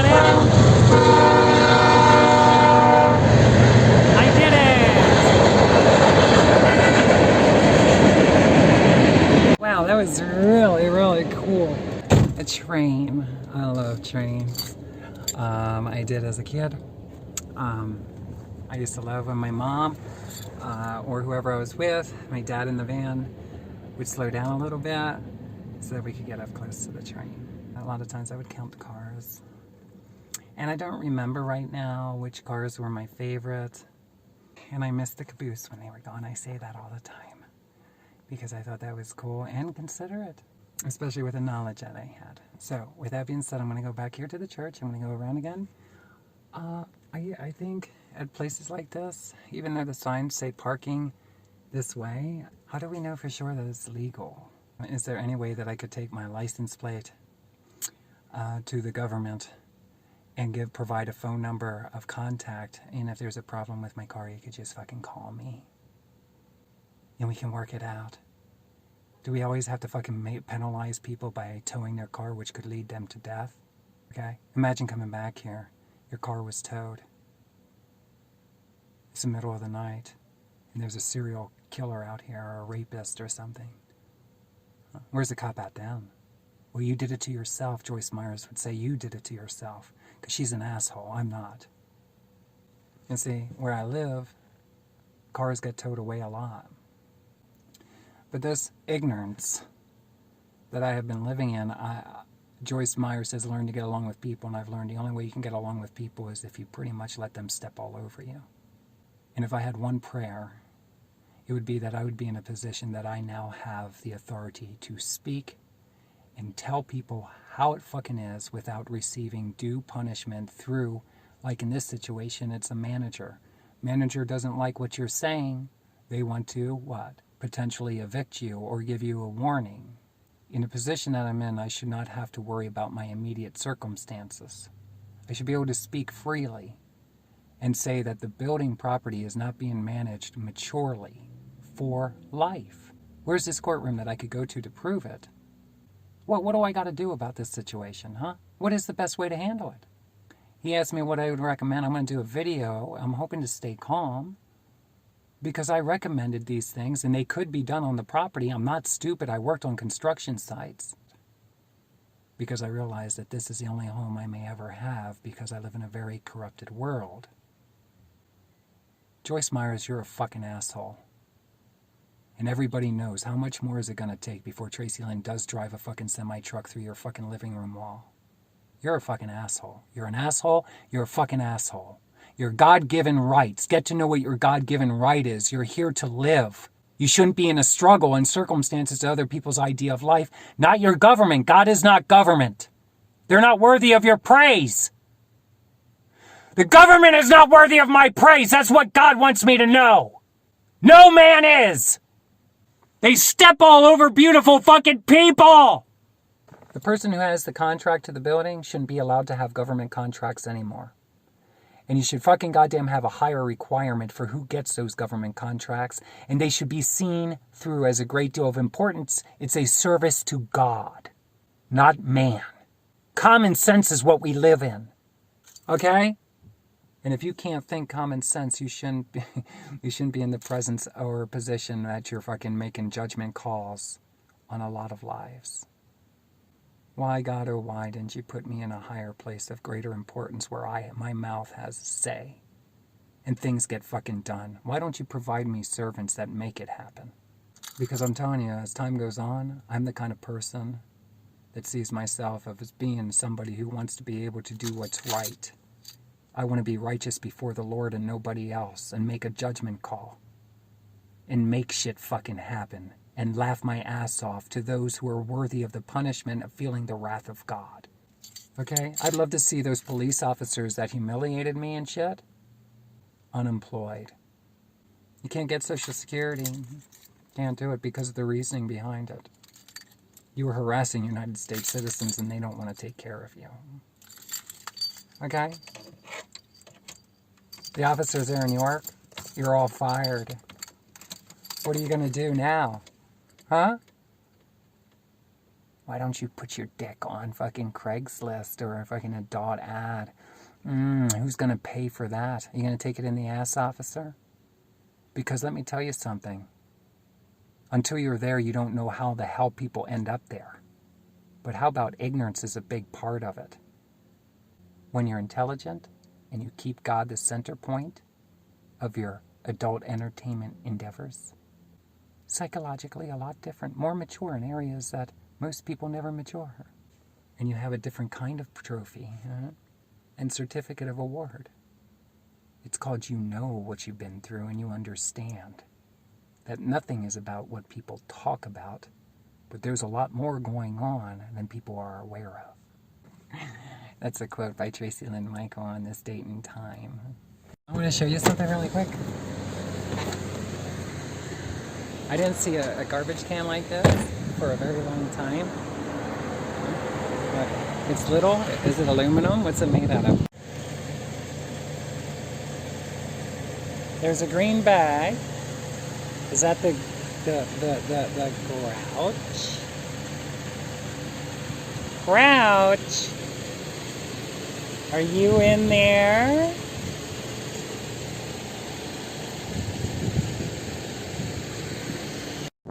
that it? I did it! Wow, that was really, really cool. A train. I love trains. I did as a kid. I used to love when my mom or whoever I was with, my dad in the van, would slow down a little bit so that we could get up close to the train. A lot of times I would count the cars. And I don't remember right now which cars were my favorite. And I missed the caboose when they were gone. I say that all the time because I thought that was cool and considerate, especially with the knowledge that I had. So with that being said, I'm going to go back here to the church. I'm going to go around again. I think at places like this, even though the signs say parking this way, how do we know for sure that it's legal? Is there any way that I could take my license plate to the government and provide a phone number of contact, and if there's a problem with my car, you could just fucking call me and we can work it out? Do we always have to fucking penalize people by towing their car, which could lead them to death? Okay, imagine coming back here, your car was towed. It's the middle of the night, and there's a serial killer out here, or a rapist or something. Where's the cop at then? Well, you did it to yourself. Joyce Myers would say you did it to yourself, because she's an asshole. I'm not. And see, where I live, cars get towed away a lot. But this ignorance that I have been living in, Joyce Myers says learn to get along with people, and I've learned the only way you can get along with people is if you pretty much let them step all over you. And if I had one prayer, it would be that I would be in a position that I now have the authority to speak and tell people how it fucking is without receiving due punishment through, like in this situation, it's a manager. Manager doesn't like what you're saying. They want to, what? Potentially evict you or give you a warning. In the position that I'm in, I should not have to worry about my immediate circumstances. I should be able to speak freely and say that the building property is not being managed maturely for life. Where's this courtroom that I could go to prove it? What do I got to do about this situation, huh? What is the best way to handle it? He asked me what I would recommend. I'm going to do a video. I'm hoping to stay calm because I recommended these things and they could be done on the property. I'm not stupid. I worked on construction sites because I realized that this is the only home I may ever have because I live in a very corrupted world. Joyce Myers, you're a fucking asshole. And everybody knows how much more is it going to take before Tracilyn does drive a fucking semi-truck through your fucking living room wall. You're a fucking asshole. You're an asshole. You're a fucking asshole. Your God-given rights. Get to know what your God-given right is. You're here to live. You shouldn't be in a struggle and circumstances to other people's idea of life. Not your government. God is not government. They're not worthy of your praise. The government is not worthy of my praise. That's what God wants me to know. No man is. They step all over beautiful fucking people. The person who has the contract to the building shouldn't be allowed to have government contracts anymore. And you should fucking goddamn have a higher requirement for who gets those government contracts. And they should be seen through as a great deal of importance. It's a service to God, not man. Common sense is what we live in. Okay? And if you can't think common sense, you shouldn't be in the presence or position that you're fucking making judgment calls on a lot of lives. Why, God, oh, why didn't you put me in a higher place of greater importance where my mouth has say and things get fucking done? Why don't you provide me servants that make it happen? Because I'm telling you, as time goes on, I'm the kind of person that sees myself as being somebody who wants to be able to do what's right. I want to be righteous before the Lord and nobody else and make a judgment call and make shit fucking happen and laugh my ass off to those who are worthy of the punishment of feeling the wrath of God. Okay? I'd love to see those police officers that humiliated me and shit unemployed. You can't get Social Security. Can't do it because of the reasoning behind it. You are harassing United States citizens and they don't want to take care of you. Okay? The officers there in New York, you're all fired. What are you going to do now? Huh? Why don't you put your dick on fucking Craigslist or a fucking adult ad? Who's going to pay for that? Are you going to take it in the ass, officer? Because let me tell you something. Until you're there, you don't know how the hell people end up there. But how about ignorance is a big part of it? When you're intelligent and you keep God the center point of your adult entertainment endeavors, psychologically a lot different, more mature in areas that most people never mature. And you have a different kind of trophy and certificate of award. It's called you know what you've been through and you understand that nothing is about what people talk about, but there's a lot more going on than people are aware of. That's a quote by Tracilyn Michael on this date and time. I want to show you something really quick. I didn't see a garbage can like this for a very long time. But it's little. Is it aluminum? What's it made out of? There's a green bag. Is that the grouch? Grouch! Are you in there?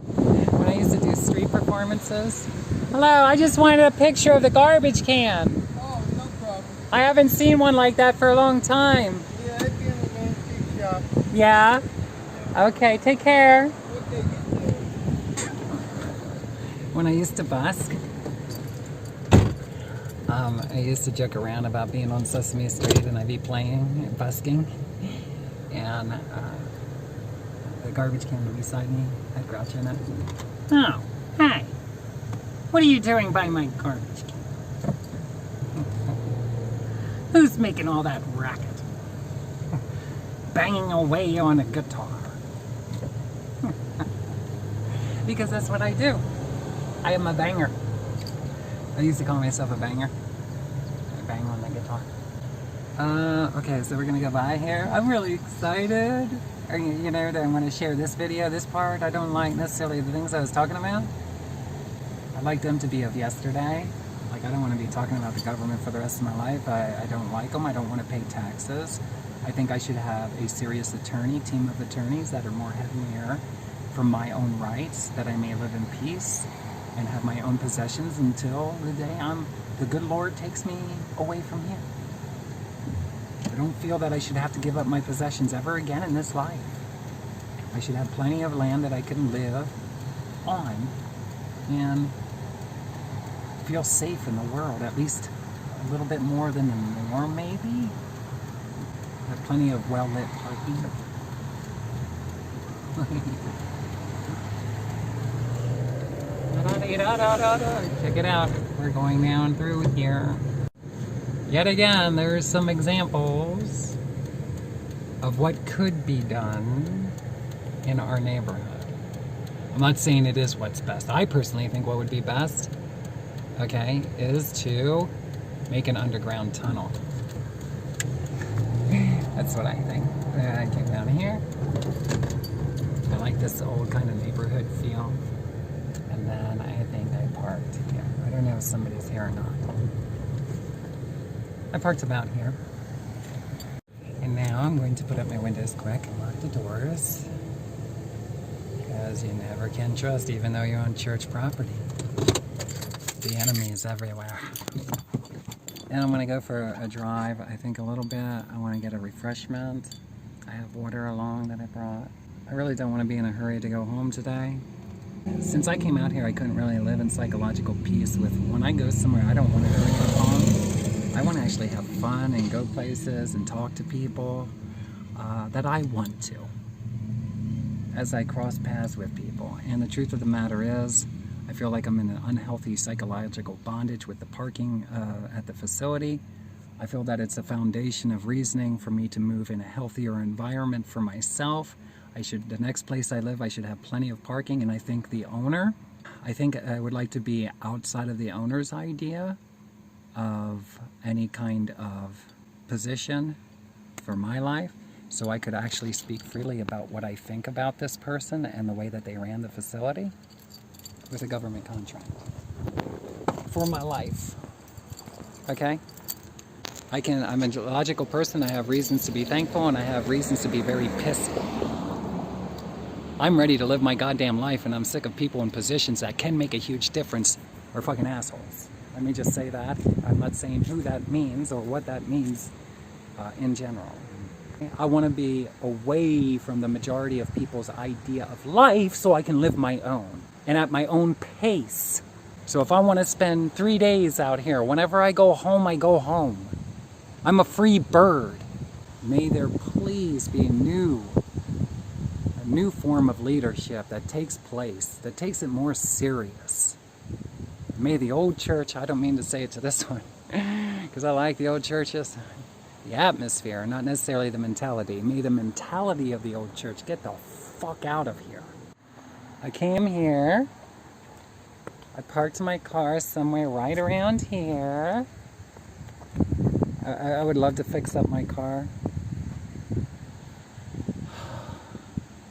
When I used to do street performances. Hello, I just wanted a picture of the garbage can. Oh, no problem. I haven't seen one like that for a long time. Yeah, I'd be in the antique shop. Yeah? Okay, take care. Okay, you too. When I used to busk, I used to joke around about being on Sesame Street and I'd be playing, busking, and the garbage can beside me had Grouch in it. Oh, hi. What are you doing by my garbage can? Who's making all that racket? Banging away on a guitar. Because that's what I do. I am a banger. I used to call myself a banger. I bang on the guitar. Okay, so we're gonna go by here. I'm really excited. You know, that I want to share this video, this part. I don't like necessarily the things I was talking about. I like them to be of yesterday. Like, I don't want to be talking about the government for the rest of my life. I don't like them. I don't want to pay taxes. I think I should have a serious team of attorneys that are more heavier for my own rights, that I may live in peace and have my own possessions until the day the good Lord takes me away from here. I don't feel that I should have to give up my possessions ever again in this life. I should have plenty of land that I can live on and feel safe in the world, at least a little bit more than the norm, maybe. Have plenty of well-lit parking. Check it out. We're going down through here. Yet again, there's some examples of what could be done in our neighborhood. I'm not saying it is what's best. I personally think what would be best, okay, is to make an underground tunnel. That's what I think. I came down here. I like this old kind of neighborhood feel. And then I think I parked here. I don't know if somebody's here or not. I parked about here. And now I'm going to put up my windows quick and lock the doors. Because you never can trust, even though you're on church property. The enemy is everywhere. And I'm going to go for a drive, I think a little bit. I want to get a refreshment. I have water along that I brought. I really don't want to be in a hurry to go home today. Since I came out here, I couldn't really live in psychological peace with when I go somewhere, I don't want to really go home. I want to actually have fun and go places and talk to people that I want to as I cross paths with people. And the truth of the matter is, I feel like I'm in an unhealthy psychological bondage with the parking at the facility. I feel that it's a foundation of reasoning for me to move in a healthier environment for myself. The next place I live, I should have plenty of parking, and I think the owner, I would like to be outside of the owner's idea of any kind of position for my life, so I could actually speak freely about what I think about this person and the way that they ran the facility with a government contract. for my life. Okay? I'm a logical person. I have reasons to be thankful, and I have reasons to be very pissful. I'm ready to live my goddamn life, and I'm sick of people in positions that can make a huge difference are fucking assholes. Let me just say that. I'm not saying who that means or what that means in general. I want to be away from the majority of people's idea of life so I can live my own and at my own pace. So if I want to spend 3 days out here, whenever I go home, I go home. I'm a free bird. May there please be a new form of leadership that takes place, that takes it more serious. May the old church, I don't mean to say it to this one, because I like the old churches, the atmosphere, not necessarily the mentality. May the mentality of the old church get the fuck out of here. I came here, I parked my car somewhere right around here. I would love to fix up my car.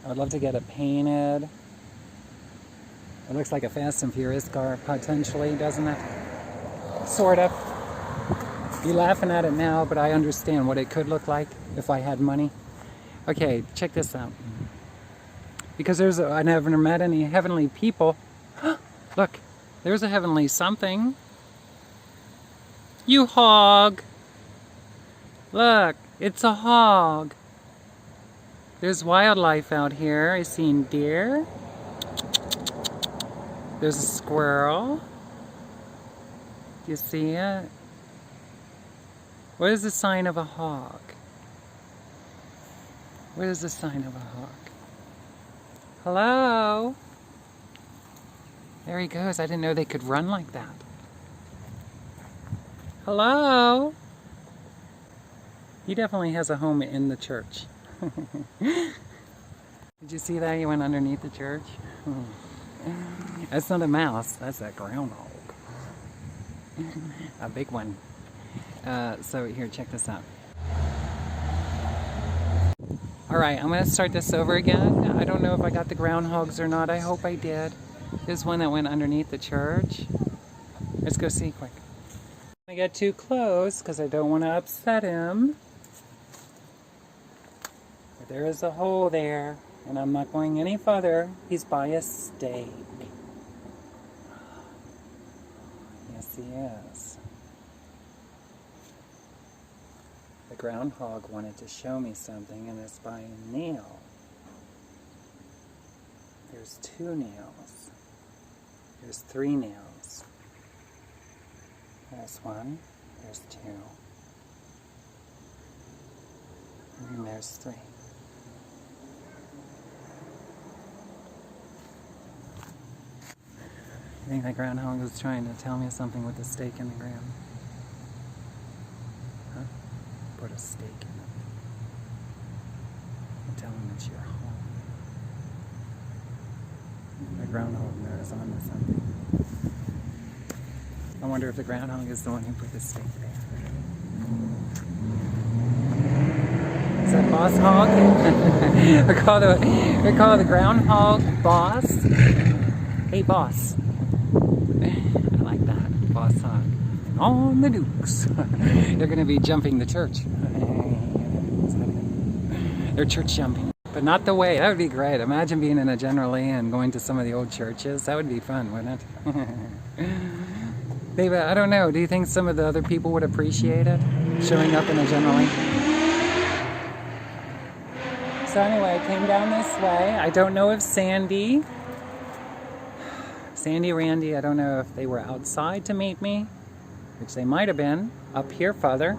I would love to get it painted. It looks like a Fast and Furious car, potentially, doesn't it? Sort of. You're laughing at it now, but I understand what it could look like if I had money. Okay, check this out. Because I never met any heavenly people. Look, there's a heavenly something. You hog. Look, it's a hog. There's wildlife out here. I've seen deer. There's a squirrel. Do you see it? What is the sign of a hog? What is the sign of a hog? Hello? There he goes. I didn't know they could run like that. Hello? He definitely has a home in the church. Did you see that? He went underneath the church. That's not a mouse. That's a groundhog. A big one. So here, check this out. Alright, I'm going to start this over again. I don't know if I got the groundhogs or not. I hope I did. There's one that went underneath the church. Let's go see quick. I get too close because I don't want to upset him. But there is a hole there, and I'm not going any further. He's by a stake. Yes, he is. The groundhog wanted to show me something, and it's by a nail. There's 2 nails. There's 3 nails. There's 1. There's 2. And there's 3. I think the groundhog was trying to tell me something with the stake in the ground. Huh? Put a stake in it. And tell him it's your home. The groundhog knows onto something. I wonder if the groundhog is the one who put the stake there. Is that Boss Hog? we call the groundhog Boss. Hey, Boss. I like that. Boss Hog. On the Dukes. They're going to be jumping the church. They're church jumping. But not the way. That would be great. Imagine being in a General Lee and going to some of the old churches. That would be fun, wouldn't it? David, I don't know. Do you think some of the other people would appreciate it? Showing up in a General Lee? So anyway, I came down this way. I don't know if Sandy, Randy, I don't know if they were outside to meet me, which they might have been, up here further,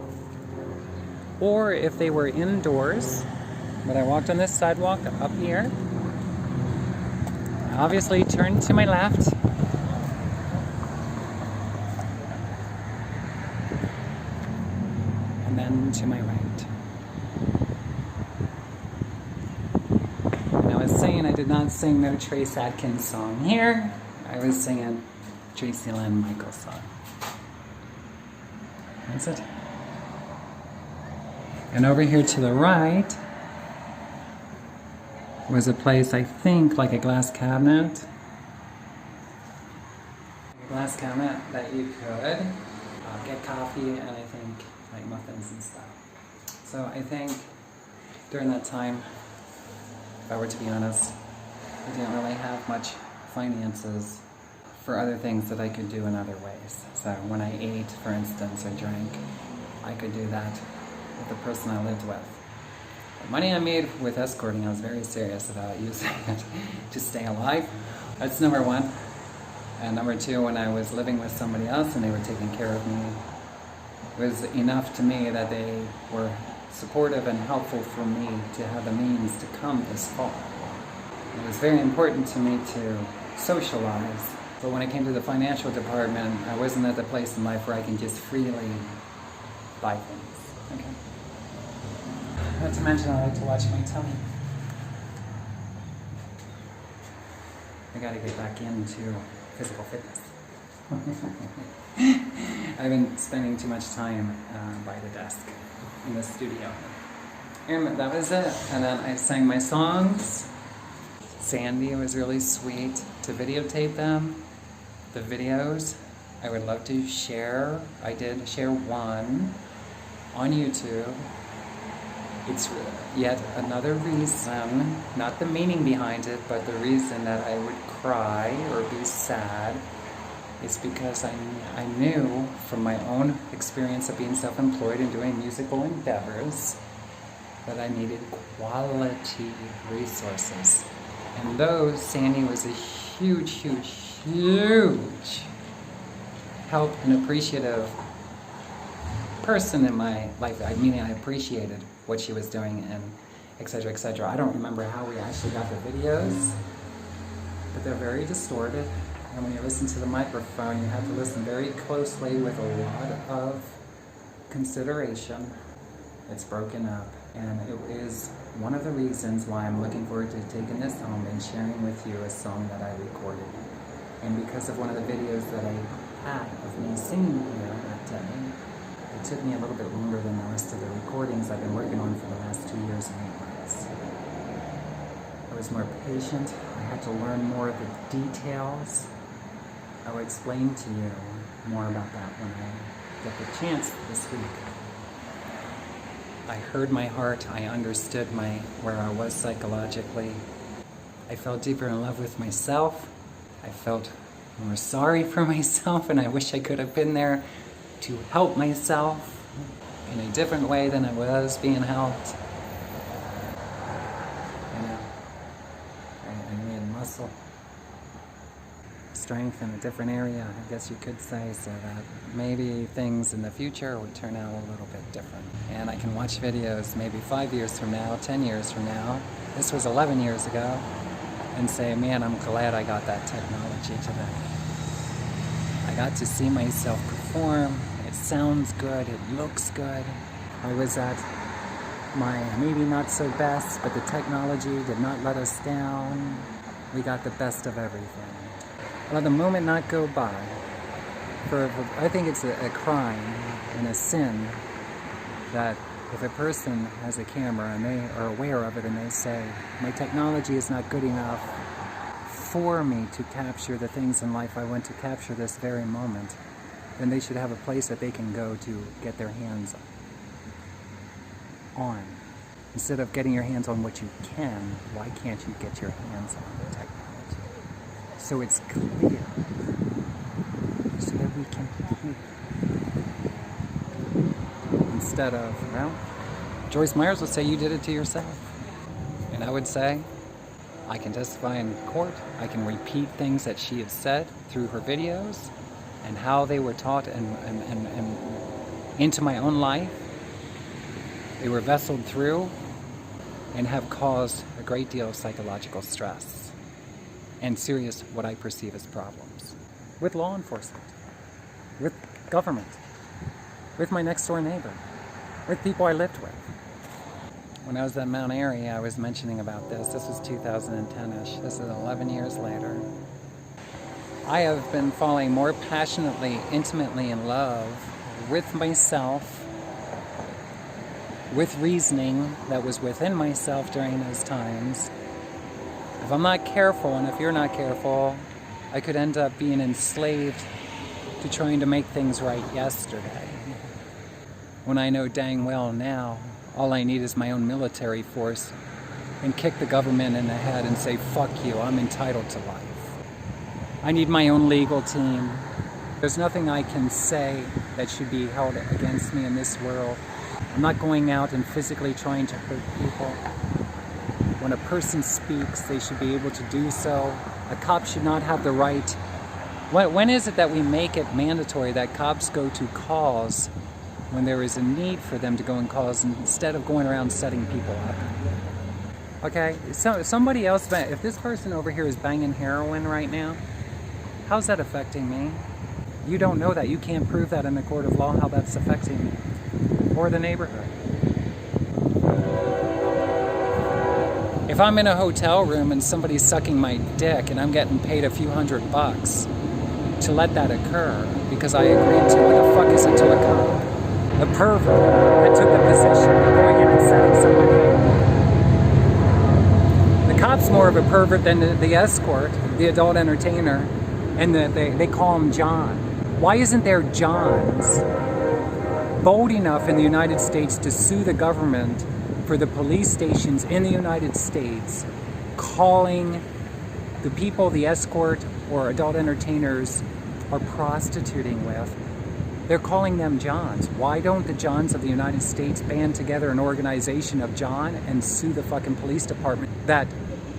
or if they were indoors. But I walked on this sidewalk up here. I obviously turned to my left. And then to my right. And I was saying I did not sing no Trace Adkins song here. I was singing Tracilyn Michael's song. That's it. And over here to the right was a place, I think, like a glass cabinet. last comment that you could get coffee and I think like muffins and stuff. So I think during that time, if I were to be honest, I didn't really have much finances for other things that I could do in other ways. So when I ate, for instance, or drank, I could do that with the person I lived with. The money I made with escorting, I was very serious about using it to stay alive. That's number one. And number two, when I was living with somebody else and they were taking care of me, it was enough to me that they were supportive and helpful for me to have the means to come this far. It was very important to me to socialize. But when it came to the financial department, I wasn't at the place in life where I can just freely buy things. Okay. Not to mention, I like to watch my tummy. I gotta get back into physical fitness. I've been spending too much time by the desk in the studio. And that was it. And then I sang my songs. Sandy was really sweet to videotape them. The videos I would love to share. I did share one on YouTube. It's yet another reason, not the meaning behind it, but the reason that I would cry or be sad is because I knew from my own experience of being self-employed and doing musical endeavors that I needed quality resources. And those, Sandy was a huge, huge, huge help and appreciative person in my life. I mean, I appreciated what she was doing and et cetera, et cetera. I don't remember how we actually got the videos, but they're very distorted. And when you listen to the microphone, you have to listen very closely with a lot of consideration. It's broken up. And it is one of the reasons why I'm looking forward to taking this home and sharing with you a song that I recorded. And because of one of the videos that I had of me singing here that day, it took me a little bit longer than the rest of the recordings I've been working on for the last 2 years and 8 months. I was more patient. I had to learn more of the details. I will explain to you more about that when I get the chance this week. I heard my heart. I understood where I was psychologically. I felt deeper in love with myself. I felt more sorry for myself, and I wish I could have been there to help myself in a different way than I was being helped. You know, I needed muscle, strength in a different area, I guess you could say, so that maybe things in the future would turn out a little bit different. And I can watch videos maybe 5 years from now, 10 years from now, this was 11 years ago, and say, man, I'm glad I got that technology today. I got to see myself perform. It sounds good, it looks good. I was at my maybe not so best, but the technology did not let us down. We got the best of everything. Let the moment not go by. I think it's a crime and a sin that if a person has a camera and they are aware of it and they say, my technology is not good enough for me to capture the things in life I want to capture this very moment, then they should have a place that they can go to get their hands on. Instead of getting your hands on what you can, why can't you get your hands on the technology? So it's clear, so that we can hear. Instead of, well, Joyce Myers would say you did it to yourself. And I would say, I can testify in court, I can repeat things that she has said through her videos and how they were taught and into my own life. They were vesseled through and have caused a great deal of psychological stress and serious, what I perceive as problems. With law enforcement, with government, with my next door neighbor, with people I lived with. When I was at Mount Airy, I was mentioning about this. This was 2010-ish. This is 11 years later. I have been falling more passionately, intimately in love with myself, with reasoning that was within myself during those times. If I'm not careful, and if you're not careful, I could end up being enslaved to trying to make things right yesterday, when I know dang well now all I need is my own military force and kick the government in the head and say, fuck you, I'm entitled to life. I need my own legal team. There's nothing I can say that should be held against me in this world. I'm not going out and physically trying to hurt people. When a person speaks, they should be able to do so. A cop should not have the right. When is it that we make it mandatory that cops go to calls when there is a need for them to go in calls instead of going around setting people up? Okay, so somebody else, if this person over here is banging heroin right now, how's that affecting me? You don't know that. You can't prove that in the court of law, how that's affecting me or the neighborhood. If I'm in a hotel room and somebody's sucking my dick and I'm getting paid a few $100 to let that occur because I agreed to, what the fuck is it to a cop? The pervert that took the position of going in and setting somebody up. The cop's more of a pervert than the escort, the adult entertainer, and they call him John. Why isn't there Johns bold enough in the United States to sue the government for the police stations in the United States calling the people the escort or adult entertainers are prostituting with? They're calling them Johns. Why don't the Johns of the United States band together an organization of John and sue the fucking police department that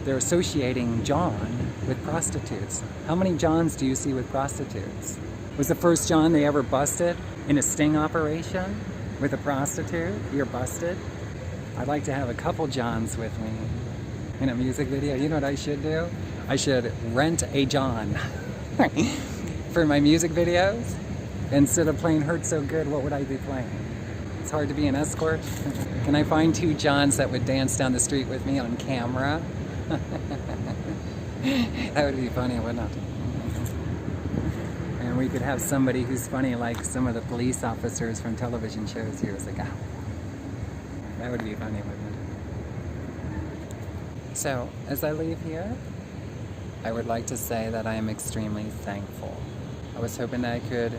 they're associating John with prostitutes? How many Johns do you see with prostitutes? Was the first John they ever busted in a sting operation with a prostitute? You're busted. I'd like to have a couple Johns with me in a music video. You know what I should do? I should rent a John for my music videos. Instead of playing Hurt So Good, what would I be playing? It's hard to be an escort. Can I find two Johns that would dance down the street with me on camera? That would be funny, wouldn't it? And we could have somebody who's funny like some of the police officers from television shows years ago. That would be funny, wouldn't it? So, as I leave here, I would like to say that I am extremely thankful. I was hoping that I could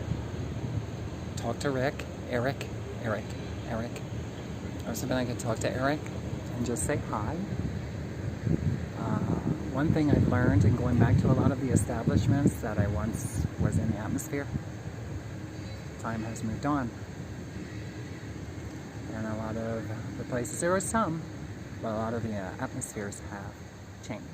talk to Eric. I was hoping I could talk to Eric and just say hi. One thing I've learned in going back to a lot of the establishments that I once was in the atmosphere, time has moved on. And a lot of the places, there were some, but a lot of the atmospheres have changed.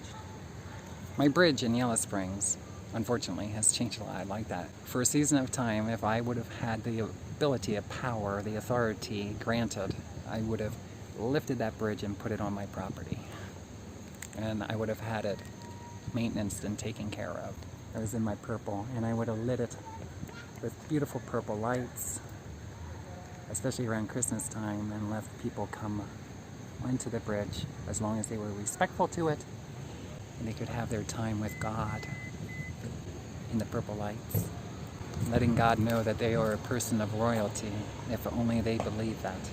My bridge in Yellow Springs, unfortunately, has changed a lot. I like that. For a season of time, if I would have had the ability, the power, the authority granted, I would have lifted that bridge and put it on my property. And I would have had it maintenanced and taken care of. It was in my purple, and I would have lit it with beautiful purple lights, especially around Christmas time, and left people come onto the bridge as long as they were respectful to it, and they could have their time with God in the purple lights, letting God know that they are a person of royalty, if only they believe that.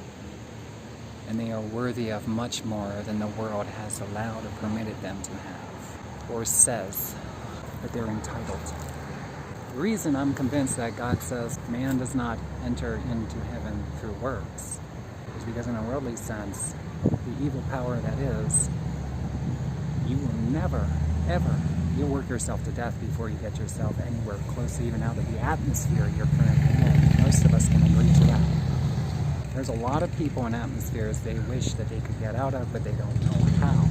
And they are worthy of much more than the world has allowed or permitted them to have, or says that they're entitled to. The reason I'm convinced that God says man does not enter into heaven through works is because in a worldly sense, the evil power that is, you will never, ever, you'll work yourself to death before you get yourself anywhere close even out of the atmosphere you're currently in. Most of us can agree to that. There's a lot of people in atmospheres they wish that they could get out of, but they don't know how.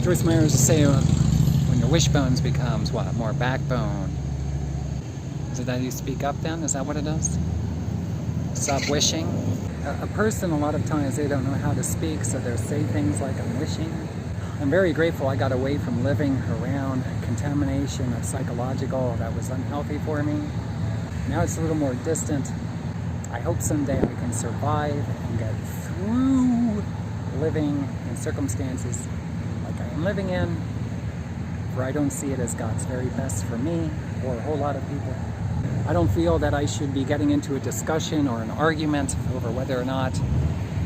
Joyce Meyer used to say, when your wishbones becomes what? More backbone. Is it that you speak up then? Is that what it is? Stop wishing? A person, a lot of times, they don't know how to speak, so they'll say things like, I'm wishing. I'm very grateful I got away from living around contamination of psychological that was unhealthy for me. Now it's a little more distant. I hope someday I can survive and get through living in circumstances like I am living in, where I don't see it as God's very best for me or a whole lot of people. I don't feel that I should be getting into a discussion or an argument over whether or not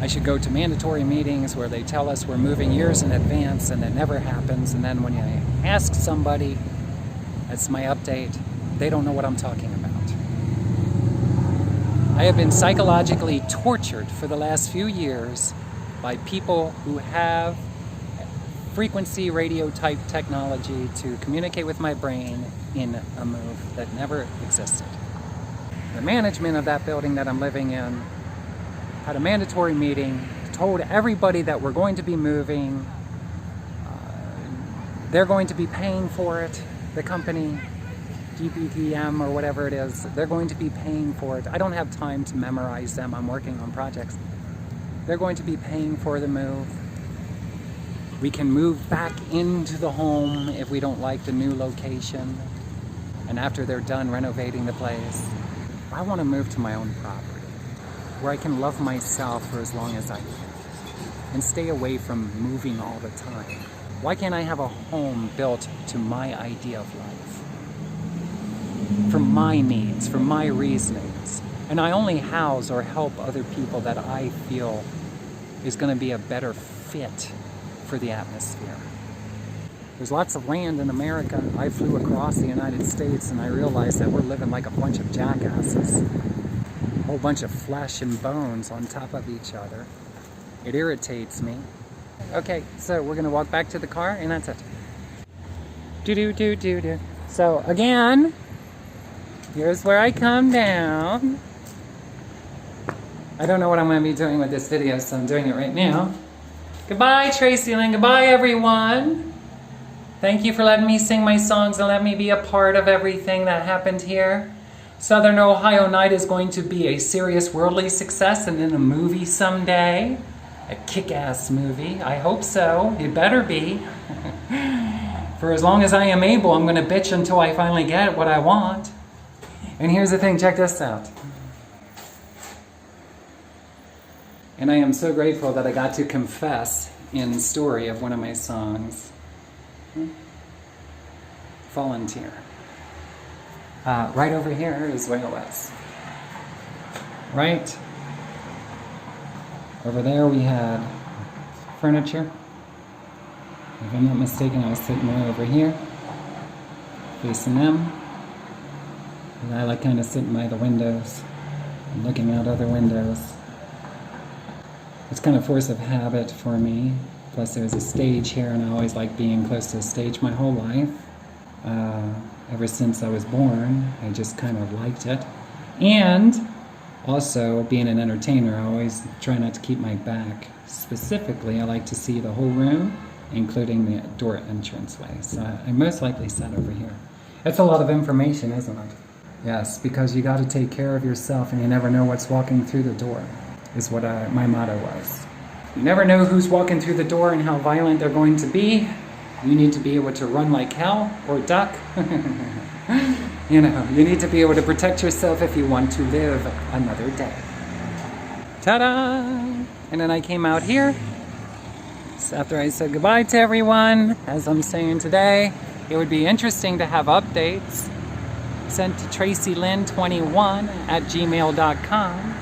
I should go to mandatory meetings where they tell us we're moving years in advance and it never happens, and then when you ask somebody, that's my update, they don't know what I'm talking about. I have been psychologically tortured for the last few years by people who have frequency radio type technology to communicate with my brain in a move that never existed. The management of that building that I'm living in had a mandatory meeting, told everybody that we're going to be moving. They're going to be paying for it. The company, DPTM or whatever it is, they're going to be paying for it. I don't have time to memorize them. I'm working on projects. They're going to be paying for the move. We can move back into the home if we don't like the new location. And after they're done renovating the place, I want to move to my own property where I can love myself for as long as I can and stay away from moving all the time. Why can't I have a home built to my idea of life? For my needs, for my reasonings. And I only house or help other people that I feel is going to be a better fit for the atmosphere. There's lots of land in America. I flew across the United States and I realized that we're living like a bunch of jackasses. A whole bunch of flesh and bones on top of each other. It irritates me. Okay, so we're gonna walk back to the car and that's it. Do. So again, here's where I come down. I don't know what I'm gonna be doing with this video, so I'm doing it right now. Goodbye, Tracilyn. Goodbye, everyone. Thank you for letting me sing my songs and let me be a part of everything that happened here. Southern Ohio Night is going to be a serious worldly success and in a movie someday. A kick-ass movie. I hope so. It better be. For as long as I am able, I'm going to bitch until I finally get what I want. And here's the thing, check this out. And I am so grateful that I got to confess in the story of one of my songs. Volunteer. Right over here is where it was. Right over there we had furniture. If I'm not mistaken, I was sitting right over here, facing them. And I like kind of sitting by the windows and looking out other windows. It's kind of force of habit for me. Plus there's a stage here and I always like being close to a stage my whole life. Ever since I was born, I just kind of liked it. And also, being an entertainer, I always try not to keep my back. Specifically, I like to see the whole room, including the door entranceway. So I most likely sat over here. It's a lot of information, isn't it? Yes, because you got to take care of yourself and you never know what's walking through the door, is what my motto was. You never know who's walking through the door and how violent they're going to be. You need to be able to run like hell or duck. You know, you need to be able to protect yourself if you want to live another day. Ta-da! And then I came out here. So after I said goodbye to everyone, as I'm saying today, it would be interesting to have updates sent to tracilyn21@gmail.com.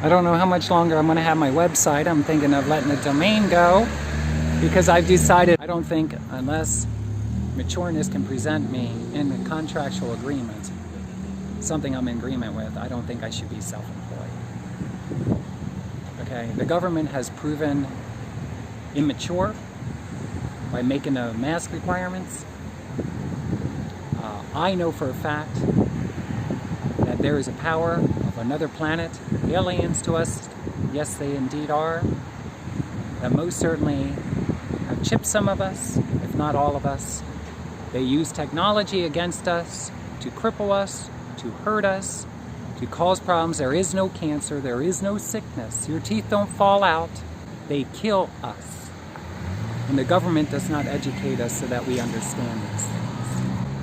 I don't know how much longer I'm going to have my website. I'm thinking of letting the domain go because I've decided I don't think unless matureness can present me in a contractual agreement, something I'm in agreement with, I don't think I should be self-employed. Okay, the government has proven immature by making the mask requirements. I know for a fact that there is a power of another planet, aliens to us, yes they indeed are, that most certainly have chipped some of us, if not all of us. They use technology against us, to cripple us, to hurt us, to cause problems. There is no cancer, there is no sickness. Your teeth don't fall out. They kill us. And the government does not educate us so that we understand these things.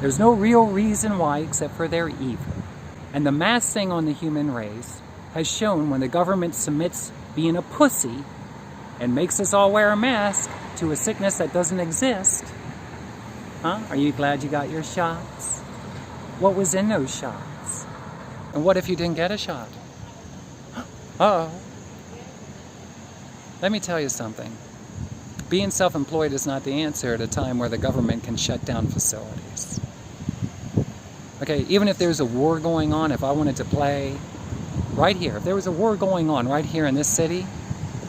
There's no real reason why except for their evil. And the mass thing on the human race has shown when the government submits being a pussy and makes us all wear a mask to a sickness that doesn't exist. Huh? Are you glad you got your shots? What was in those shots? And what if you didn't get a shot? Uh-oh. Let me tell you something. Being self-employed is not the answer at a time where the government can shut down facilities. Okay, even if there's a war going on, if I wanted to play right here, if there was a war going on right here in this city,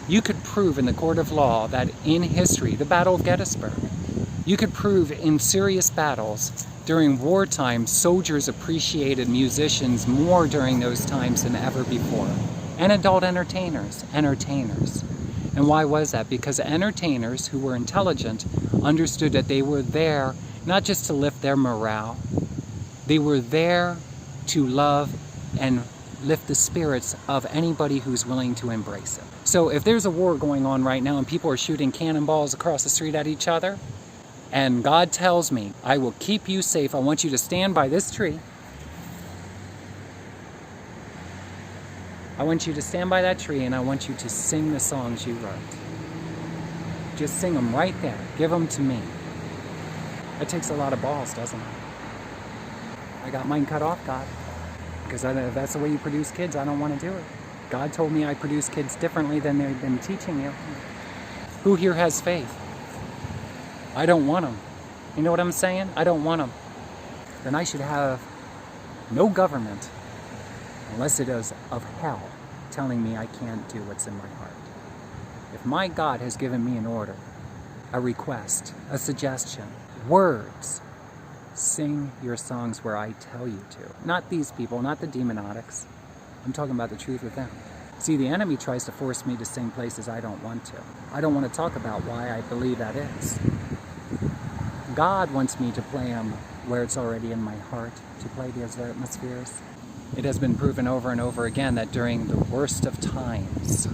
you could prove in the court of law that in history, the Battle of Gettysburg, you could prove in serious battles during wartime, soldiers appreciated musicians more during those times than ever before. And adult entertainers. And why was that? Because entertainers who were intelligent understood that they were there not just to lift their morale, they were there to love and lift the spirits of anybody who's willing to embrace it. So if there's a war going on right now and people are shooting cannonballs across the street at each other, and God tells me, I will keep you safe, I want you to stand by this tree. I want you to stand by that tree and I want you to sing the songs you wrote. Just sing them right there. Give them to me. It takes a lot of balls, doesn't it? I got mine cut off, God. Because if that's the way you produce kids, I don't want to do it. God told me I produce kids differently than they've been teaching you. Who here has faith? I don't want them. You know what I'm saying? I don't want them. Then I should have no government, unless it is of hell, telling me I can't do what's in my heart. If my God has given me an order, a request, a suggestion, words, sing your songs where I tell you to. Not these people, not the demonotics. I'm talking about the truth with them. See, the enemy tries to force me to sing places I don't want to. I don't want to talk about why I believe that is. God wants me to play them where it's already in my heart, to play those atmospheres. It has been proven over and over again that during the worst of times,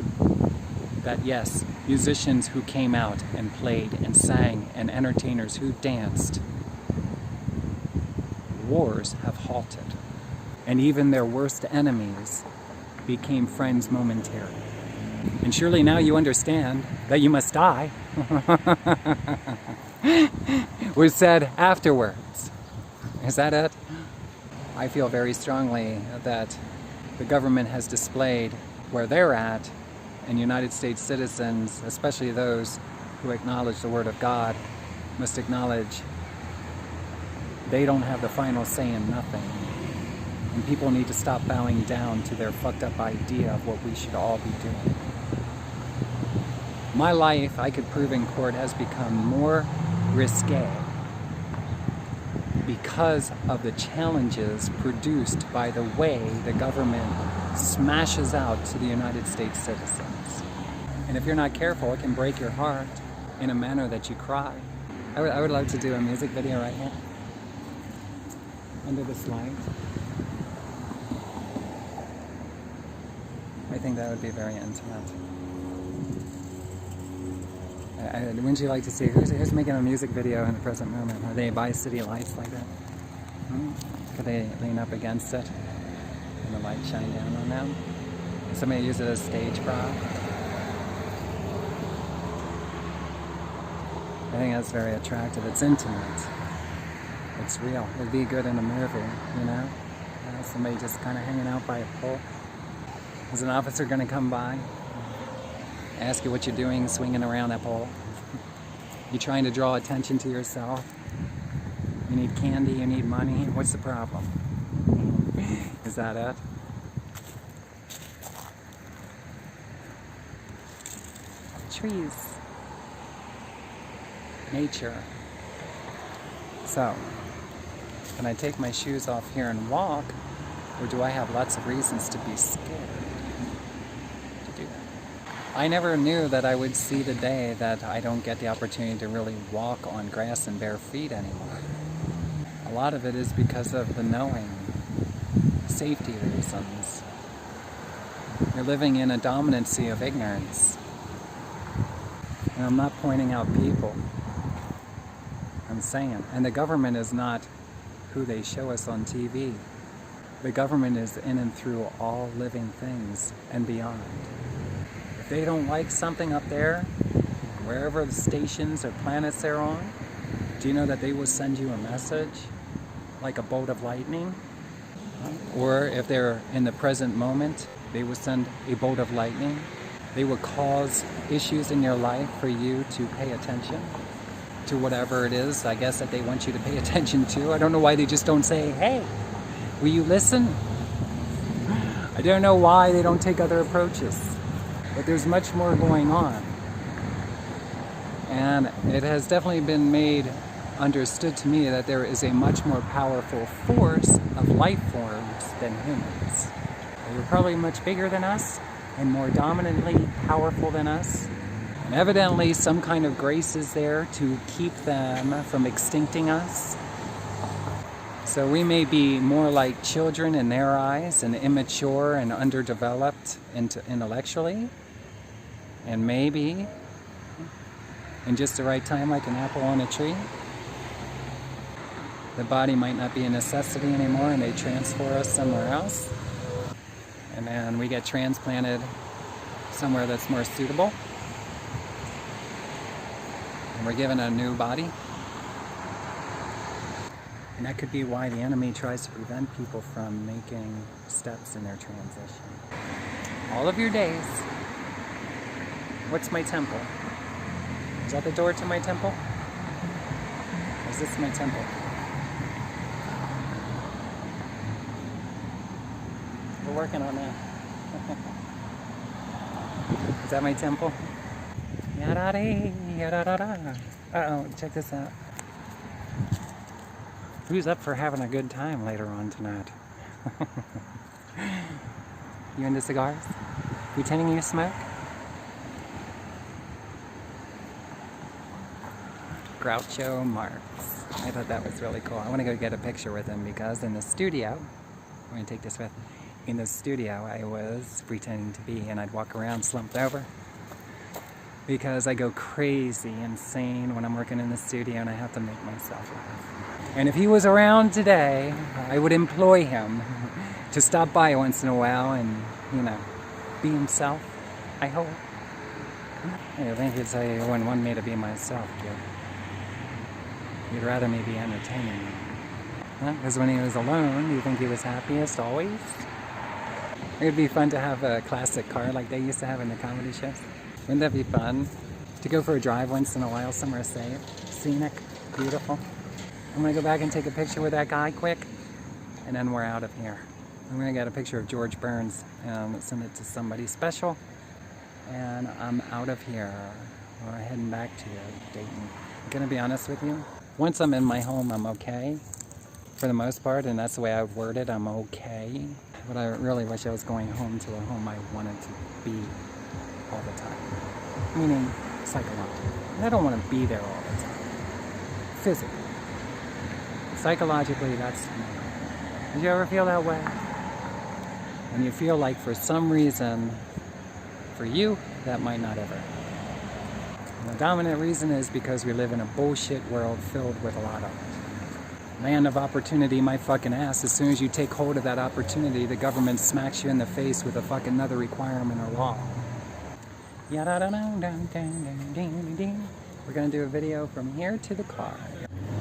that yes, musicians who came out and played and sang and entertainers who danced, wars have halted. And even their worst enemies became friends momentarily. And surely now you understand that you must die. Was said afterwards. Is that it? I feel very strongly that the government has displayed where they're at, and United States citizens, especially those who acknowledge the Word of God, must acknowledge they don't have the final say in nothing. And people need to stop bowing down to their fucked up idea of what we should all be doing. My life, I could prove in court, has become more risque because of the challenges produced by the way the government smashes out to the United States citizens. And if you're not careful, it can break your heart in a manner that you cry. I would love to do a music video right here, under this light. I think that would be very intimate. Wouldn't you like to see who's making a music video in the present moment? Are they by city lights like that? Could they lean up against it and the light shine down on them? Somebody use it as stage prop? I think that's very attractive. It's intimate. It's real. It'd be good in a movie, you know? Somebody just kind of hanging out by a pole. Is an officer going to come by? Ask you what you're doing swinging around that pole? You trying to draw attention to yourself? You need candy, you need money? What's the problem? Is that it? Trees. Nature. So, can I take my shoes off here and walk? Or do I have lots of reasons to be scared to do that? I never knew that I would see the day that I don't get the opportunity to really walk on grass and bare feet anymore. A lot of it is because of the knowing, safety reasons. You're living in a dominancy of ignorance. And I'm not pointing out people. I'm saying, and the government is not who they show us on TV. The government is in and through all living things and beyond. If they don't like something up there, wherever the stations or planets they're on, do you know that they will send you a message like a bolt of lightning? Or if they're in the present moment, they will send a bolt of lightning. They will cause issues in your life for you to pay attention to whatever it is, I guess, that they want you to pay attention to. I don't know why they just don't say, hey, Will you listen? I don't know why they don't take other approaches, but there's much more going on. And it has definitely been made understood to me that there is a much more powerful force of life forms than humans. They're probably much bigger than us and more dominantly powerful than us. And evidently some kind of grace is there to keep them from extincting us. So we may be more like children in their eyes and immature and underdeveloped intellectually. And maybe in just the right time, like an apple on a tree, the body might not be a necessity anymore and they transfer us somewhere else. And then we get transplanted somewhere that's more suitable. And we're given a new body. And that could be why the enemy tries to prevent people from making steps in their transition. All of your days. What's my temple? Is that the door to my temple? Or is this my temple? We're working on that. Is that my temple? Uh-oh, check this out. Who's up for having a good time later on tonight? You into cigars? Pretending you smoke? Groucho Marx. I thought that was really cool. I want to go get a picture with him because in the studio, I'm going to take this with, in the studio I was pretending to be, and I'd walk around slumped over because I go crazy, insane when I'm working in the studio and I have to make myself laugh. And if he was around today, I would employ him to stop by once in a while and, you know, be himself, I hope. I think he'd say he wouldn't want me to be myself, kid. He'd rather me be entertaining. Because when he was alone, do you think he was happiest always? It'd be fun to have a classic car like they used to have in the comedy shows. Wouldn't that be fun? To go for a drive once in a while somewhere safe, scenic, beautiful. I'm gonna go back and take a picture with that guy quick, and then we're out of here. I'm gonna get a picture of George Burns and send it to somebody special, and I'm out of here. We're heading back to Dayton. I'm gonna be honest with you. Once I'm in my home, I'm okay, for the most part, and that's the way I've worded, I'm okay. But I really wish I was going home to a home I wanted to be all the time. Meaning, psychologically. I don't want to be there all the time. Physically. Psychologically, that's me. Did you ever feel that way? And you feel like for some reason, for you, that might not ever. And the dominant reason is because we live in a bullshit world filled with a lot of land of opportunity, my fucking ass. As soon as you take hold of that opportunity, the government smacks you in the face with a fucking another requirement or law. We're gonna do a video from here to the car.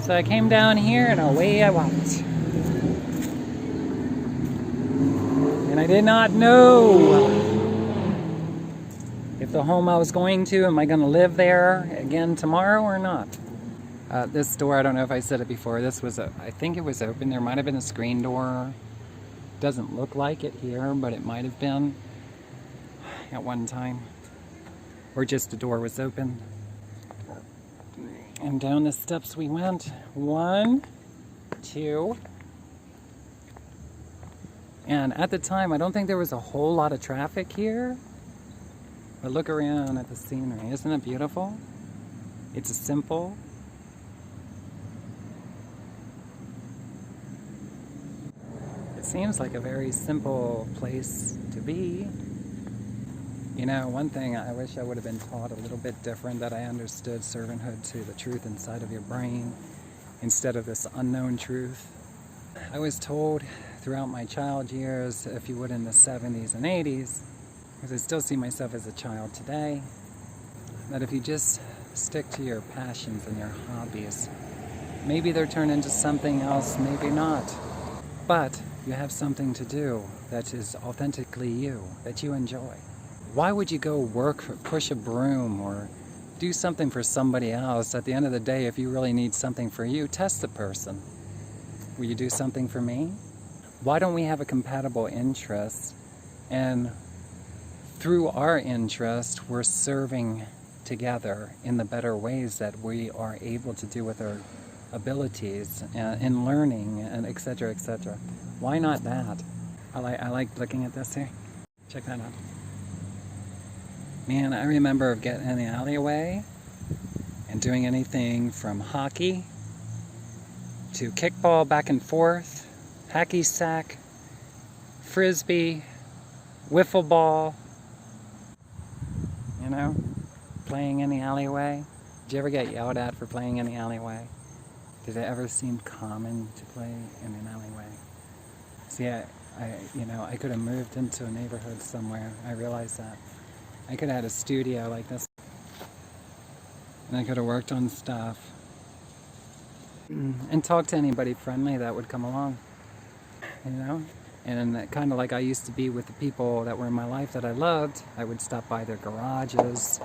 So I came down here and away I went. And I did not know if the home I was going to, am I gonna live there again tomorrow or not? This door, I don't know if I said it before, this was I think it was open. There might have been a screen door. Doesn't look like it here, but it might have been at one time. Or just the door was open. And down the steps we went. 1, 2. And at the time, I don't think there was a whole lot of traffic here. But look around at the scenery. Isn't it beautiful? It's simple. It seems like a very simple place to be. You know, one thing I wish I would have been taught a little bit different, that I understood servanthood to the truth inside of your brain instead of this unknown truth. I was told throughout my child years, if you would, in the 70s and 80s, because I still see myself as a child today, that if you just stick to your passions and your hobbies, maybe they're turned into something else, maybe not. But you have something to do that is authentically you, that you enjoy. Why would you go work or push a broom or do something for somebody else? At the end of the day, if you really need something for you, test the person. Will you do something for me? Why don't we have a compatible interest, and through our interest, we're serving together in the better ways that we are able to do with our abilities and learning, and etc., etc. Why not that? I like looking at this here. Check that out. Man, I remember getting in the alleyway and doing anything from hockey to kickball back and forth, hacky sack, frisbee, wiffle ball, you know, playing in the alleyway. Did you ever get yelled at for playing in the alleyway? Did it ever seem common to play in an alleyway? See, I could have moved into a neighborhood somewhere. I realized that. I could have had a studio like this. And I could have worked on stuff. And talked to anybody friendly that would come along. You know? And kind of like I used to be with the people that were in my life that I loved. I would stop by their garages,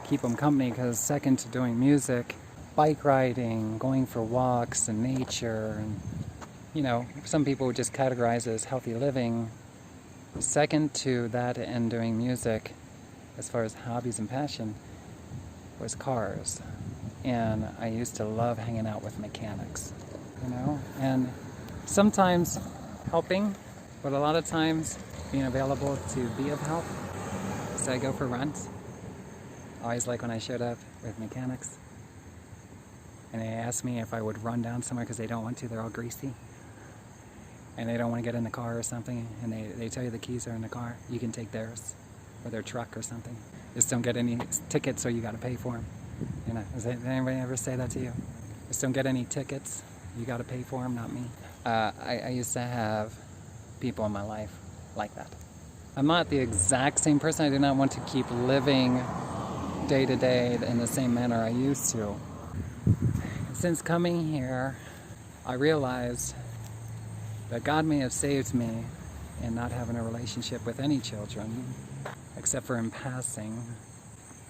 keep them company, because second to doing music, bike riding, going for walks in nature, and you know, some people would just categorize it as healthy living. Second to that and doing music, as far as hobbies and passion, was cars. And I used to love hanging out with mechanics, you know, and sometimes helping, but a lot of times being available to be of help. So I go for runs. Always like when I showed up with mechanics. And they asked me if I would run down somewhere because they don't want to, they're all greasy. And they don't want to get in the car or something, and they tell you the keys are in the car. You can take theirs, or their truck or something. Just don't get any tickets, or you got to pay for them. You know, does anybody ever say that to you? Just don't get any tickets, you got to pay for them, not me. I used to have people in my life like that. I'm not the exact same person. I do not want to keep living day to day in the same manner I used to. Since coming here, I realized that God may have saved me in not having a relationship with any children, except for in passing,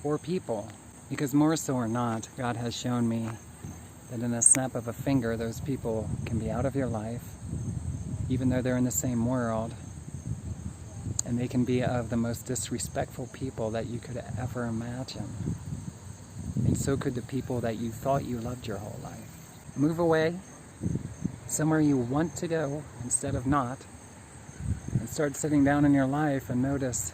or people. Because more so or not, God has shown me that in a snap of a finger, those people can be out of your life, even though they're in the same world, and they can be of the most disrespectful people that you could ever imagine. And so could the people that you thought you loved your whole life. Move away somewhere you want to go instead of not, and start sitting down in your life and notice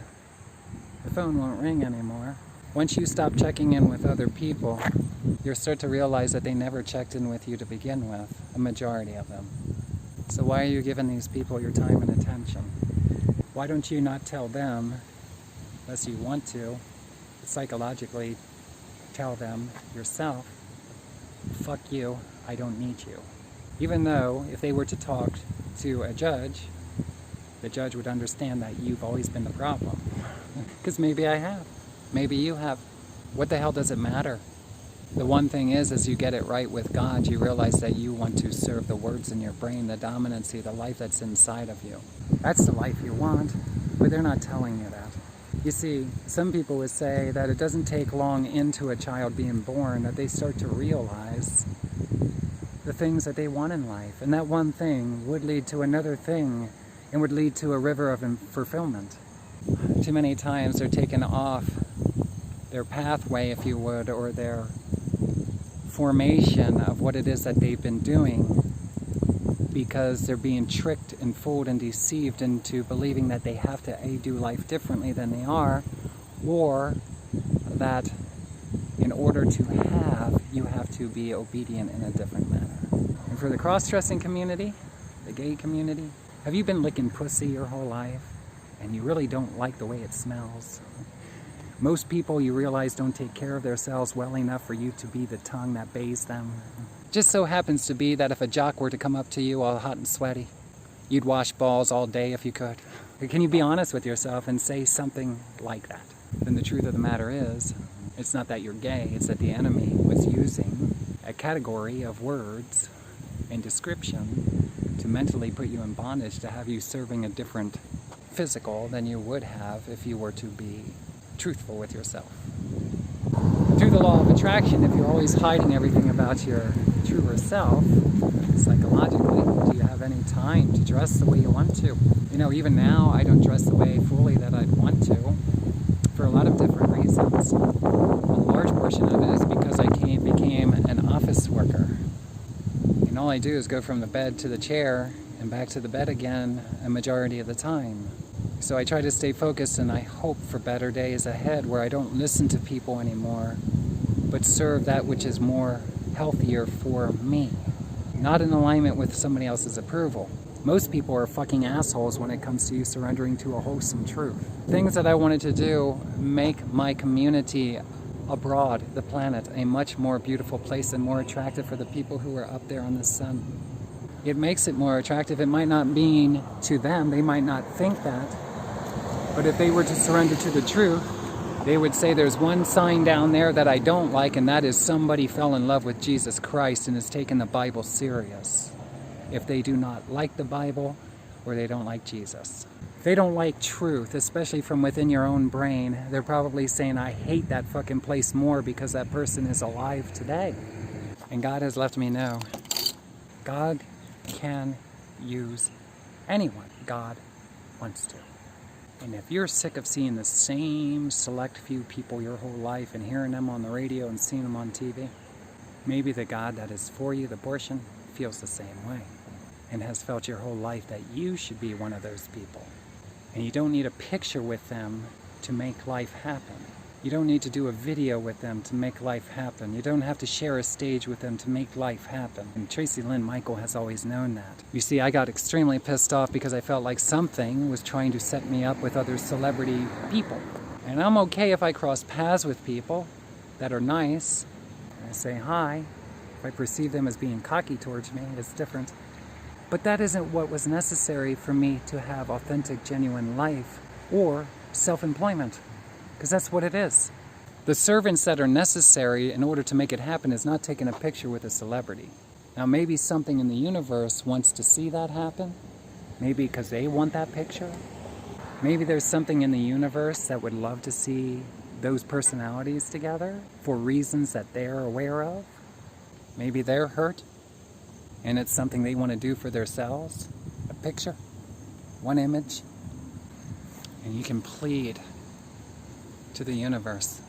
the phone won't ring anymore. Once you stop checking in with other people, you'll start to realize that they never checked in with you to begin with, a majority of them. So why are you giving these people your time and attention? Why don't you not tell them, unless you want to, psychologically tell them yourself, fuck you, I don't need you. Even though if they were to talk to a judge, the judge would understand that you've always been the problem. Because maybe I have. Maybe you have. What the hell does it matter? The one thing is, as you get it right with God, you realize that you want to serve the words in your brain, the dominancy, the life that's inside of you. That's the life you want, but they're not telling you that. You see, some people would say that it doesn't take long into a child being born that they start to realize the things that they want in life. And that one thing would lead to another thing and would lead to a river of fulfillment. Too many times they're taken off their pathway, if you would, or their formation of what it is that they've been doing, because they're being tricked and fooled and deceived into believing that they have to do life differently than they are, or that in order to have, you have to be obedient in a different manner. And for the cross-dressing community, the gay community, have you been licking pussy your whole life and you really don't like the way it smells? Most people, you realize, don't take care of themselves well enough for you to be the tongue that bathes them. Just so happens to be that if a jock were to come up to you all hot and sweaty, you'd wash balls all day if you could. Can you be honest with yourself and say something like that? Then the truth of the matter is, it's not that you're gay, it's that the enemy was using a category of words and description to mentally put you in bondage, to have you serving a different physical than you would have if you were to be truthful with yourself. through the law of attraction, if you're always hiding everything about your truer self, psychologically, do you have any time to dress the way you want to? You know, even now, I don't dress the way fully that I'd want to, for a lot of different reasons. A large portion of it is because I became an office worker. And all I do is go from the bed to the chair and back to the bed again a majority of the time. So I try to stay focused, and I hope for better days ahead where I don't listen to people anymore, but serve that which is more healthier for me, not in alignment with somebody else's approval. Most people are fucking assholes when it comes to you surrendering to a wholesome truth. Things that I wanted to do make my community abroad, the planet, a much more beautiful place and more attractive for the people who are up there on the sun. It makes it more attractive. It might not mean to them, they might not think that, but if they were to surrender to the truth, they would say there's one sign down there that I don't like, and that is somebody fell in love with Jesus Christ and has taken the Bible serious. If they do not like the Bible, or they don't like Jesus. If they don't like truth, especially from within your own brain, they're probably saying, I hate that fucking place more because that person is alive today. And God has let me know, God can use anyone God wants to. And if you're sick of seeing the same select few people your whole life and hearing them on the radio and seeing them on TV, maybe the God that is for you, the portion, feels the same way and has felt your whole life that you should be one of those people. And you don't need a picture with them to make life happen. You don't need to do a video with them to make life happen. You don't have to share a stage with them to make life happen. And Tracilyn Michael has always known that. You see, I got extremely pissed off because I felt like something was trying to set me up with other celebrity people. And I'm okay if I cross paths with people that are nice, and I say hi. If I perceive them as being cocky towards me, it's different. But that isn't what was necessary for me to have authentic, genuine life or self-employment. Because that's what it is. The servants that are necessary in order to make it happen is not taking a picture with a celebrity. Now maybe something in the universe wants to see that happen. Maybe because they want that picture. Maybe there's something in the universe that would love to see those personalities together for reasons that they're aware of. Maybe they're hurt and it's something they want to do for themselves. A picture, one image, and you can plead to the universe.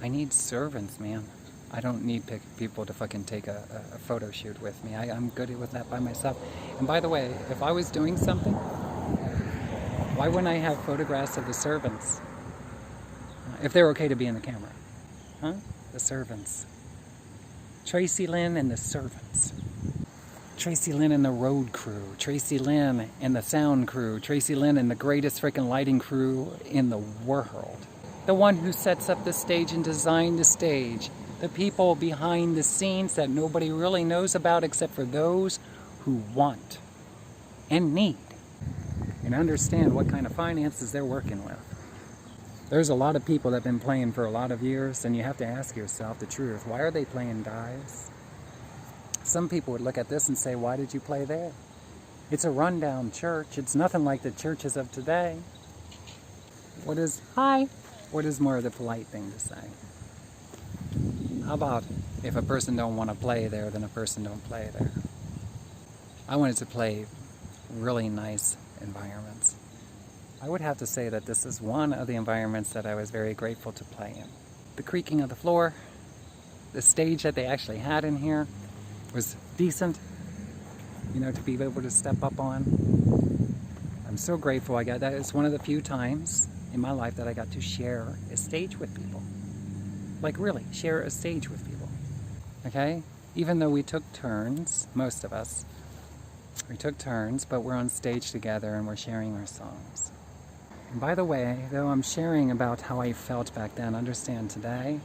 I need servants, man. I don't need people to fucking take a photo shoot with me. I'm good with that by myself. And by the way, if I was doing something, why wouldn't I have photographs of the servants? If they're okay to be in the camera. Huh? The servants. Tracilyn and the servants. Tracilyn and the road crew. Tracilyn and the sound crew. Tracilyn and the greatest freaking lighting crew in the world. The one who sets up the stage and designed the stage. The people behind the scenes that nobody really knows about except for those who want and need and understand what kind of finances they're working with. There's a lot of people that have been playing for a lot of years, and you have to ask yourself the truth. Why are they playing dives? Some people would look at this and say, why did you play there? It's a rundown church. It's nothing like the churches of today. What is more of the polite thing to say? How about if a person don't want to play there, then a person don't play there? I wanted to play really nice environments. I would have to say that this is one of the environments that I was very grateful to play in. The creaking of the floor, the stage that they actually had in here was decent, to be able to step up on. I'm so grateful I got that. It's one of the few times in my life that I got to share a stage with people. Like really, share a stage with people. Okay? Even though we took turns, most of us, we took turns, but we're on stage together and we're sharing our songs. And by the way, though I'm sharing about how I felt back then, understand today,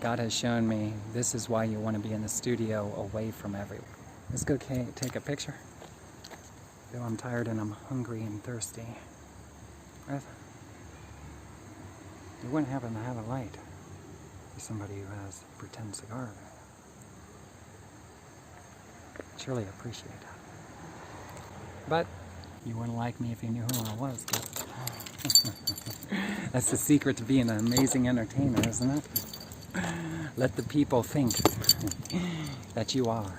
God has shown me this is why you want to be in the studio away from everyone. Let's go take a picture. Though I'm tired and I'm hungry and thirsty. Right? You wouldn't happen to have a light for somebody who has a pretend cigar there. Surely appreciate that. But you wouldn't like me if you knew who I was. That's the secret to being an amazing entertainer, isn't it? Let the people think that you are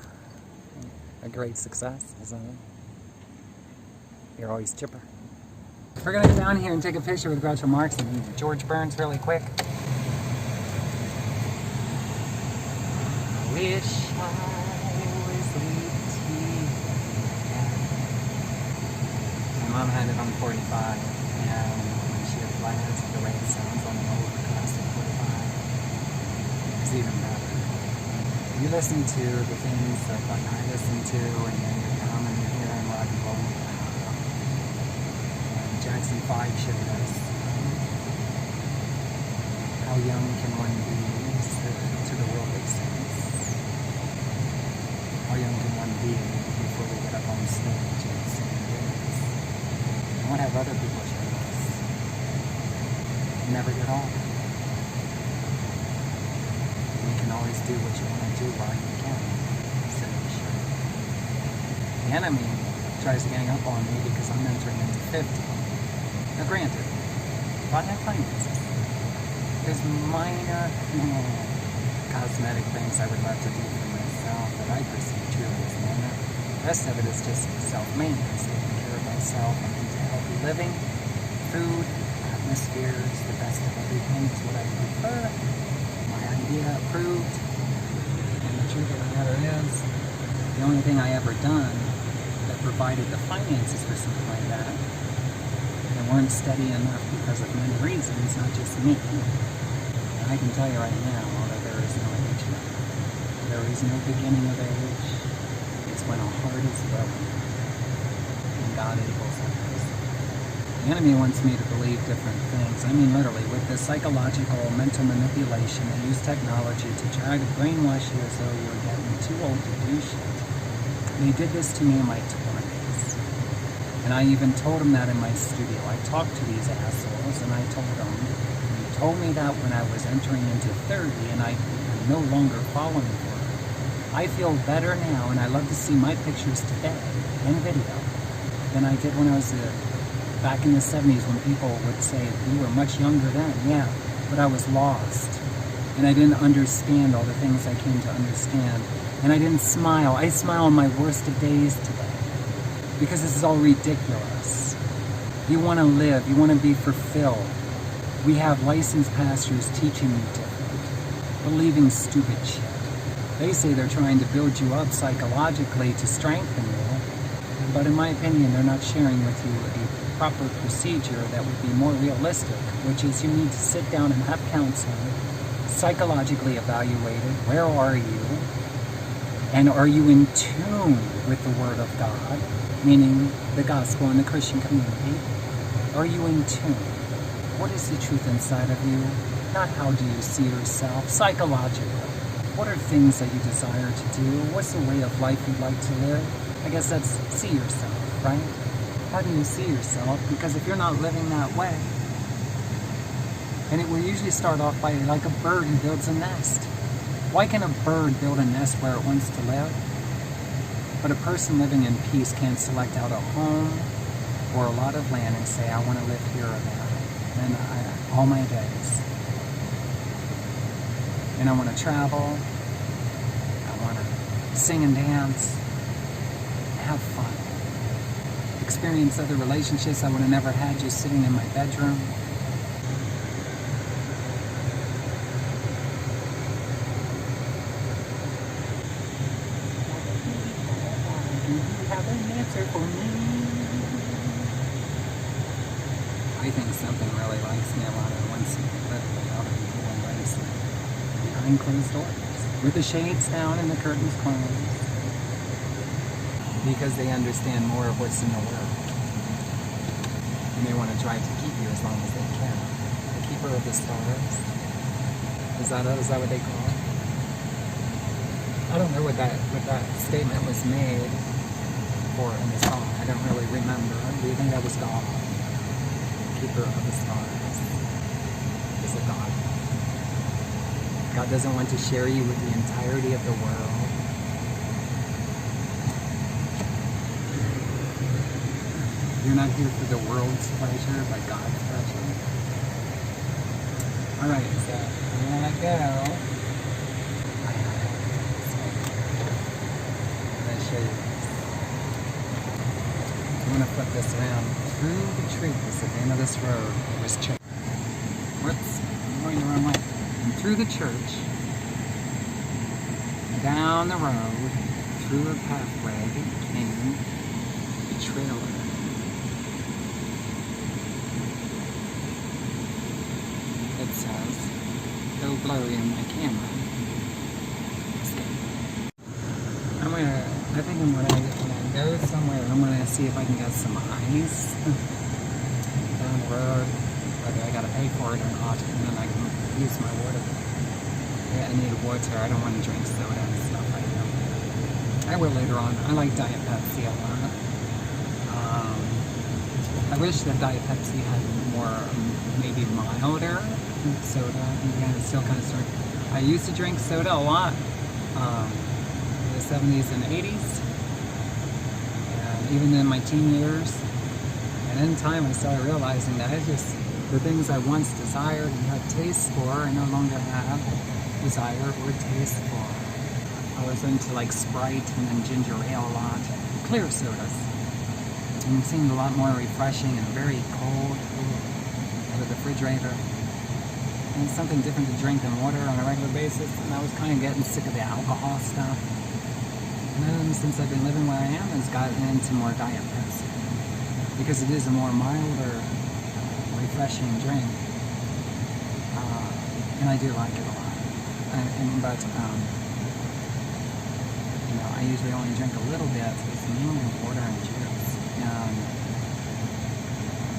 a great success, isn't it? You're always chipper. We're gonna go down here and take a picture with Groucho Marx and George Burns really quick. I wish I was 18. My mom had it on 45, and when she applied it to the way it sounds on the old classic 45, it's even better. You listen to the things that like I listen to, and then you come and you hear and rock and roll. Jackson 5 showed us how young can one be to the worldly sense. How young can one be before we get up on stage and sing lyrics? And what have other people shown us? You never get old. You can always do what you want to do while you can, instead of sure. The enemy tries to gang up on me because I'm entering into 50. Now granted, I have finances. There's minor cosmetic things I would love to do for myself that I perceive truly as minor. The rest of it is just self-maintenance, taking care of myself and into healthy living, food, atmospheres, the best of everything is what I prefer. My idea approved. And the truth of the matter is, the only thing I ever done that provided the finances for something like that weren't steady enough because of many reasons, not just me. And I can tell you right now that there is no age limit. There is no beginning of age. It's when a heart is broken and God equals us. The enemy wants me to believe different things. I mean literally, with this psychological mental manipulation, they use technology to try to brainwash you as though you're getting too old to do shit. They did this to me in my 20s. And I even told them that in my studio. I talked to these assholes and I told them, you told me that when I was entering into 30 and I'm no longer following you. I feel better now and I love to see my pictures today in video than I did when I was back in the 70s when people would say, you were much younger then. Yeah, but I was lost. And I didn't understand all the things I came to understand. And I didn't smile. I smile on my worst of days today. Because this is all ridiculous. You want to live, you want to be fulfilled. We have licensed pastors teaching you different, believing stupid shit. They say they're trying to build you up psychologically to strengthen you, but in my opinion, they're not sharing with you a proper procedure that would be more realistic, which is you need to sit down and have counseling, psychologically evaluated. Where are you? And are you in tune with the Word of God? Meaning the gospel and the Christian community. Are you in tune? What is the truth inside of you? Not how do you see yourself, psychologically. What are things that you desire to do? What's the way of life you'd like to live? I guess that's see yourself, right? How do you see yourself? Because if you're not living that way, and it will usually start off by like a bird who builds a nest. Why can a bird build a nest where it wants to live? But a person living in peace can't select out a home or a lot of land and say, I want to live here or there. And all my days. And I want to travel. I want to sing and dance. Have fun. Experience other relationships I would have never had just sitting in my bedroom. Have an answer for me. I think something really likes me a lot and wants me to live without it being embraced behind closed doors, with the shades down and the curtains closed, because they understand more of what's in the world, and they want to try to keep you as long as they can. The keeper of the stars. Is that what they call it? I don't know what that statement was made for in the song. I don't really remember. Do you think that was God? Keeper of the stars. Is it God? God doesn't want to share you with the entirety of the world. You're not here for the world's pleasure, but God's pleasure. Alright, so I'm gonna go. show you this. I'm gonna flip this around. Through the trees at the end of this road, there was church. Whoops, I'm going the wrong way. And through the church, down the road, through a pathway, came the trailer. It says, so blurry in my camera. I think when I go somewhere, I'm gonna see if I can get some ice down the road, whether I gotta pay for it or not, and then I can use my water. Yeah, I need water. I don't want to drink soda and stuff right now. I will later on. I like Diet Pepsi a lot. I wish that Diet Pepsi had more, maybe milder soda. Yeah, it's still kind of sweet. I used to drink soda a lot. In the 70s and 80s. And even in my teen years. And in time I started realizing that the things I once desired and had taste for, I no longer have desire or taste for. I was into like Sprite and then ginger ale a lot. Clear sodas. And it seemed a lot more refreshing and very cold out of the refrigerator. And it's something different to drink than water on a regular basis. And I was kind of getting sick of the alcohol stuff. And then since I've been living where I am, I've gotten into more Diet Pepsi. Because it is a more milder, refreshing drink. And I do like it a lot. But you know, I usually only drink a little bit. It's mainly water and juice. And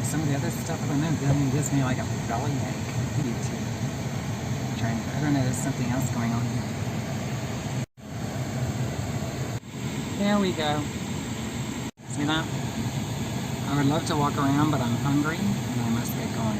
some of the other stuff I don't know, it gives me like a bellyache. Maybe too. I don't know, there's something else going on here. There we go. See that? I would love to walk around, but I'm hungry and I must get going.